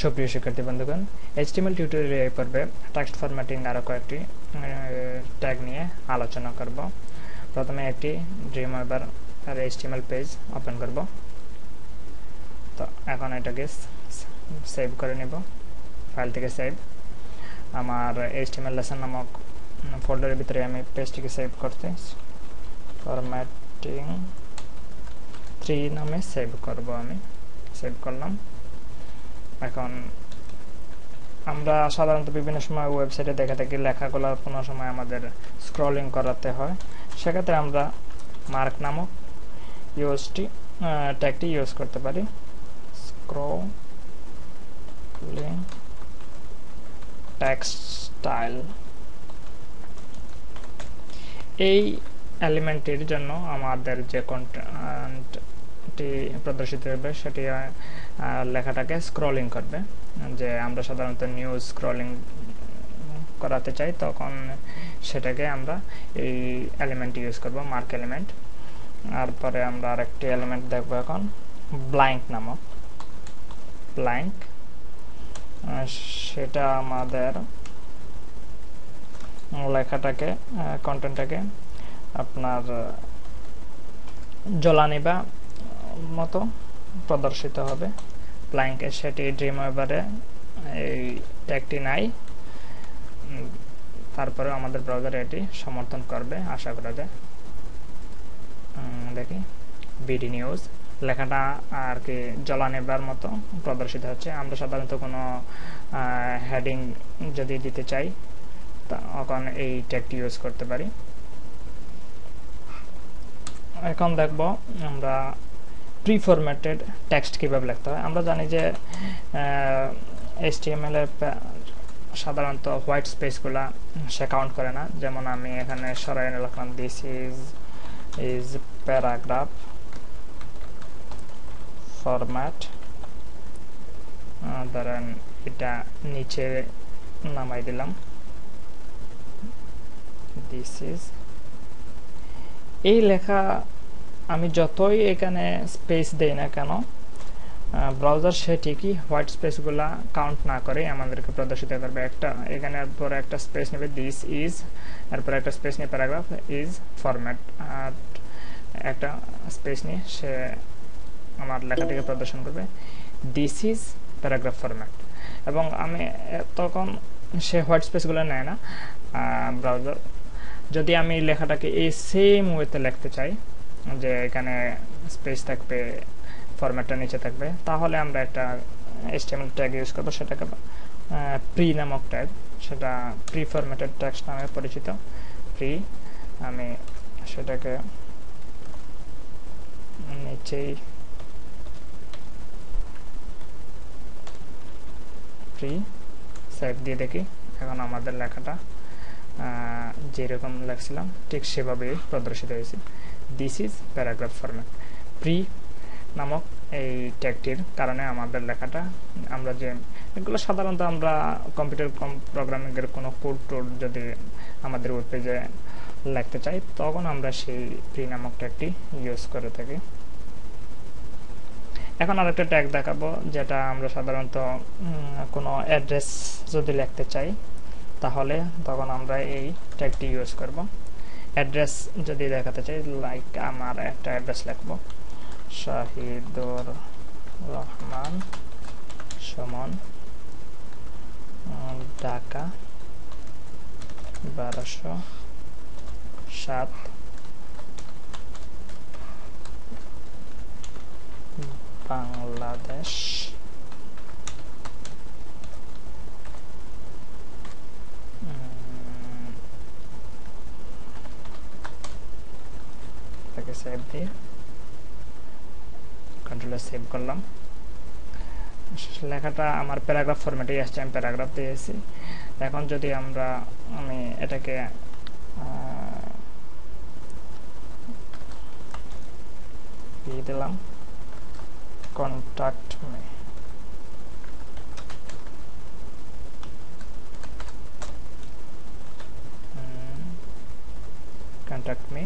সুপ্রিয় শিক্ষার্থী বন্ধুগণ, HTML টিউটোরিয়ালে এই পর্বে টেক্সট ফরম্যাটিং আরো কয়েকটি ট্যাগ নিয়ে আলোচনা করব। প্রথমে একটি ড্রিমওয়েভার আর HTML পেজ ওপেন করব। তো এখন এটাকে সেভ করে নেব, ফাইল থেকে সেভ। আমার HTML লেসন নামক ফোল্ডারের ভিতরে আমি পেজটিকে সেভ করতে ফরম্যাটিং 3 নামে সেভ করব। আমি সেভ করলাম। এখন আমরা সাধারণত বিভিন্ন সময় ওয়েবসাইটে দেখে থাকি লেখাগুলো কোনো সময় আমাদের স্ক্রলিং করাতে হয়, সেক্ষেত্রে আমরা মার্ক নামক ট্যাগটি ইউজ করতে পারি। স্ক্রলিং টেক্সট স্টাইল, এই এলিমেন্টটির জন্য আমাদের যে কন্টেন্টটি প্রদর্শিত হবে সেটি লেখাটাকে স্ক্রলিং করবে। যে আমরা সাধারণত নিউজ স্ক্রলিং করাতে চাই, তখন সেটাকে আমরা এই এলিমেন্ট ইউজ করব, মার্ক এলিমেন্ট। তারপরে আমরা আরেকটি এলিমেন্ট দেখব এখন, ব্ল্যাঙ্ক নামক। ব্ল্যাঙ্ক সেটা আমাদের লেখাটাকে কন্টেন্টটাকে আপনার জ্বলানি বা মতো প্রদর্শিত হবে। ব্ল্যাঙ্কে সেটি ড্রিমওয়েভারে এই ট্যাগটি নাই, তারপরে আমাদের ব্রাউজারে এটি সমর্থন করবে আশা করা যায়। দেখি বিডি নিউজ লেখাটা আর কি জ্বলানিবার মতো প্রদর্শিত হচ্ছে। আমরা সাধারণত কোনো হেডিং যদি দিতে চাই তখন এই ট্যাগটি ইউজ করতে পারি। এখন দেখব আমরা প্রি ফরম্যাটেড টেক্সট কিভাবে লিখতে হয়। আমরা জানি যে HTML এর সাধারণত হোয়াইট স্পেসগুলা সে কাউন্ট করে না। যেমন আমি এখানে সরাই লিখলাম দিস ইজ প্যারাগ্রাফ ফরম্যাট, ধরেন এটা নিচে নামাই দিলাম দিস ইজ। এই লেখা আমি যতই এখানে স্পেস দেই না কেন, ব্রাউজার সে ঠিকই হোয়াইট স্পেসগুলা কাউন্ট না করে আমাদেরকে প্রদর্শিত করবে। একটা এখানে পরে একটা স্পেস নেবে দিস ইজ, এরপরে একটা স্পেস নিয়ে প্যারাগ্রাফ ইজ ফরম্যাট, আর একটা স্পেস নিয়ে সে আমার লেখাটিকে প্রদর্শন করবে দিস ইজ প্যারাগ্রাফ ফরম্যাট। এবং আমি তখন সে হোয়াইট স্পেসগুলো নেয় না ব্রাউজার। যদি আমি লেখাটাকে এই সেম ওয়েতে লিখতে চাই, যে এখানে স্পেস থাকবে, ফরম্যাটটা নিচে থাকবে, তাহলে আমরা একটা HTML ট্যাগ ইউজ করবো, সেটাকে প্রি নামক ট্যাগ, সেটা প্রি ফরম্যাটেড টেক্সট নামে পরিচিত। প্রি, আমি সেটাকে নিচেই প্রি সেভ দিয়ে দেখি। এখন আমাদের লেখাটা যেরকম লেখছিলাম ঠিক সেভাবেই প্রদর্শিত হয়েছে, this is paragraph format. Pre নামক এই ট্যাগটির কারণে আমাদের লেখাটা, আমরা যে এগুলো সাধারণত আমরা কম্পিউটার প্রোগ্রামিংয়ের কোনো কোড টোড যদি আমাদের ওয়েব পেজে লিখতে চাই, তখন আমরা সেই প্রি নামক ট্যাগটি ইউজ করে থাকি। এখন আরেকটা ট্যাগ দেখাবো, যেটা আমরা সাধারণত কোনো অ্যাড্রেস যদি লিখতে চাই, তাহলে তখন আমরা এই ট্যাগটি ইউজ করব। অ্যাড্রেস যদি দেখাতে চাই, লাইক আমার একটা অ্যাড্রেস লিখব, শাহিদুর রহমান সুমন, ঢাকা 1207, বাংলাদেশ। সেভ দিয়ে কন্ট্রোলে সেভ করলাম। লেখাটা আমার প্যারাগ্রাফ ফরম্যাটে আসছে, আমি প্যারাগ্রাফ দিয়েছি। এখন যদি আমি এটাকে দিয়ে দিলাম কন্ট্যাক্ট মি,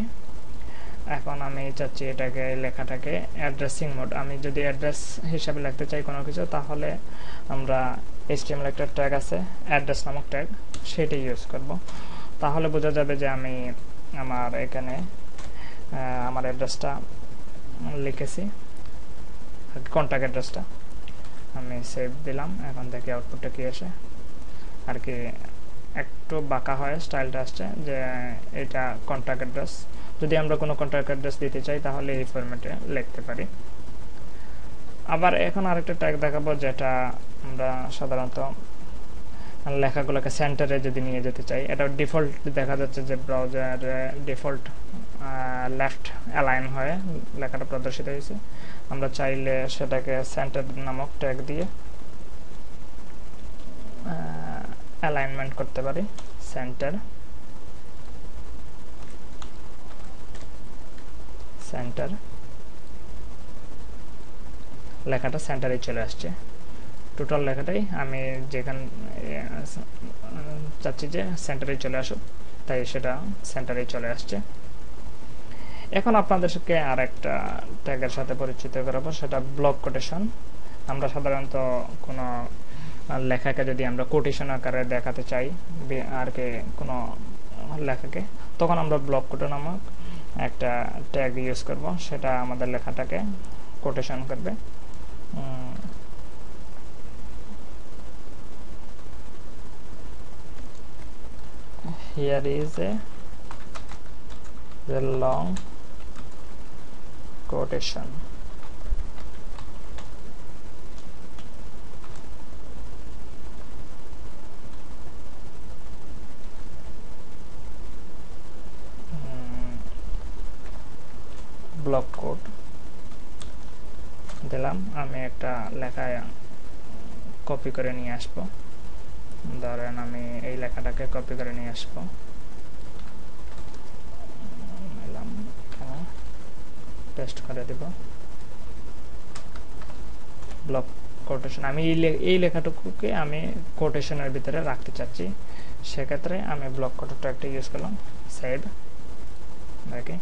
এখন আমি চাচ্ছি এটাকে লেখাটাকে অ্যাড্রেসিং মোড, আমি যদি অ্যাড্রেস হিসাবে লিখতে চাই কোনো কিছু, তাহলে আমরা HTML একটা ট্যাগ আছে অ্যাড্রেস নামক ট্যাগ, সেটা ইউজ করব। তাহলে বোঝা যাবে যে আমি আমার এখানে আমার অ্যাড্রেসটা লিখেছি, কন্ট্যাক্ট অ্যাড্রেসটা আমি সেভ দিলাম। এখন দেখি আউটপুটটা কি আসে, আর কি একটু বাঁকা হয় স্টাইলটা আসছে যে এটা কন্ট্যাক্ট অ্যাড্রেস। যদি আমরা কোনো কন্ট্যাক্ট অ্যাড্রেস দিতে চাই তাহলে এই ফরম্যাটে লিখতে পারি। আবার এখন আরেকটা ট্যাগ দেখাবো যেটা আমরা সাধারণত লেখাগুলোকে সেন্টারে যদি নিয়ে যেতে চাই, এটা ডিফল্ট দেখা যাচ্ছে যে ব্রাউজারে ডিফল্ট লেফট অ্যালাইন হয়ে লেখাটা প্রদর্শিত হয়েছে। আমরা চাইলে সেটাকে সেন্টার নামক ট্যাগ দিয়ে অ্যালাইনমেন্ট করতে পারি। সেন্টার লেখাটা সেন্টারে চলে আসছে, টোটাল লেখাটাই আমি যেখানে চাচ্ছি যে সেন্টারে চলে আসুক, তাই সেটা সেন্টারে চলে আসছে। এখন আপনাদেরকে আর একটা ট্যাগের সাথে পরিচিত করাবো, সেটা ব্লক কোটেশন। আমরা সাধারণত কোনো লেখাকে যদি আমরা কোটেশন আকারে দেখাতে চাই আর কি কোনো লেখাকে, তখন আমরা ব্লক কোট নামক একটা ট্যাগ ইউজ করব, সেটা আমাদের লেখাটাকে কোটেশন করবে। Here is the long quotation. Block code দিলাম। আমি একটা লেখা কপি করে নিয়ে আসব, ধরেন আমি এই লেখাটাকে কপি করে নিয়ে আসব, পেস্ট করে দেব। ব্লক কোটেশন, আমি এই লেখাটুকুকে আমি কোটেশনের ভিতরে রাখতে চাচ্ছি, সেক্ষেত্রে আমি ব্লক কোটটা একটা ইউজ করলাম, সেভ। দেখি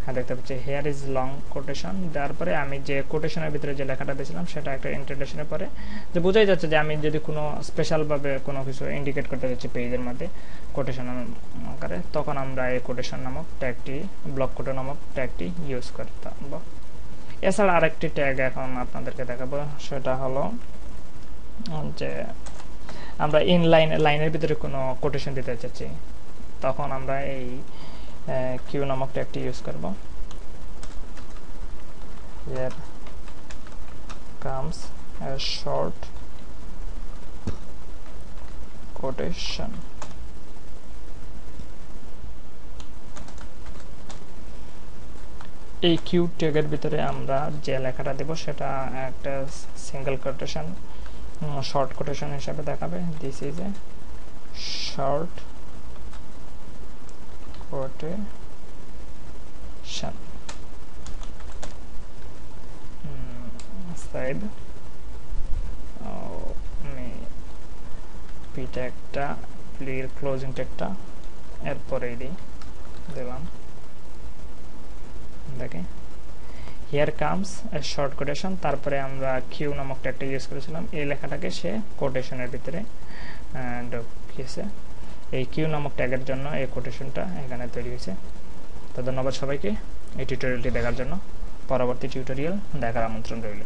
হ্যাঁ দেখতে পাচ্ছি হেয়ার ইজ লং কোটেশন। তারপরে আমি যে কোটেশনের ভিতরে যে লেখাটা দিয়েছিলাম সেটা একটা ইন্ট্রোডাকশনের পরে যে বোঝাই যাচ্ছে যে আমি যদি কোনো স্পেশালভাবে কোনো কিছু ইন্ডিকেট করতে যাচ্ছি পেজের মধ্যে কোটেশন আকারে, তখন আমরা এই কোটেশন নামক ট্যাগটি, ব্লক কোট নামক ট্যাগটি ইউজ করতে পারবো। এছাড়া আরেকটি ট্যাগ এখন আপনাদেরকে দেখাবো, সেটা হলো যে আমরা লাইনের ভিতরে কোনো কোটেশন দিতে চাচ্ছি, তখন আমরা এই কিউ নামক ট্যাগটি ইউজ করব। Here comes a short quotation. এই কিউ ট্যাগের ভিতরে আমরা যে লেখাটা দেব সেটা একটা সিঙ্গেল কোটেশন, শর্ট কোটেশন হিসেবে দেখাবে। This is a short quotation. Side আমি পি ট্যাগটা ক্লোজিং ট্যাগটা এরপরেই দিলাম। দেখে here comes a short quotation, তারপরে আমরা কিউ নামক ট্যাগটা ইউজ করেছিলাম, এই লেখাটাকে সে কোটেশনের ভিতরে ঢুকিয়েছে। এই কিউ নামক ট্যাগের জন্য এই কোটেশনটা এখানে তৈরি হয়েছে। তো ধন্যবাদ সবাইকে এই টিউটোরিয়ালটি দেখার জন্য। পরবর্তী টিউটোরিয়াল দেখার আমন্ত্রণ রইল।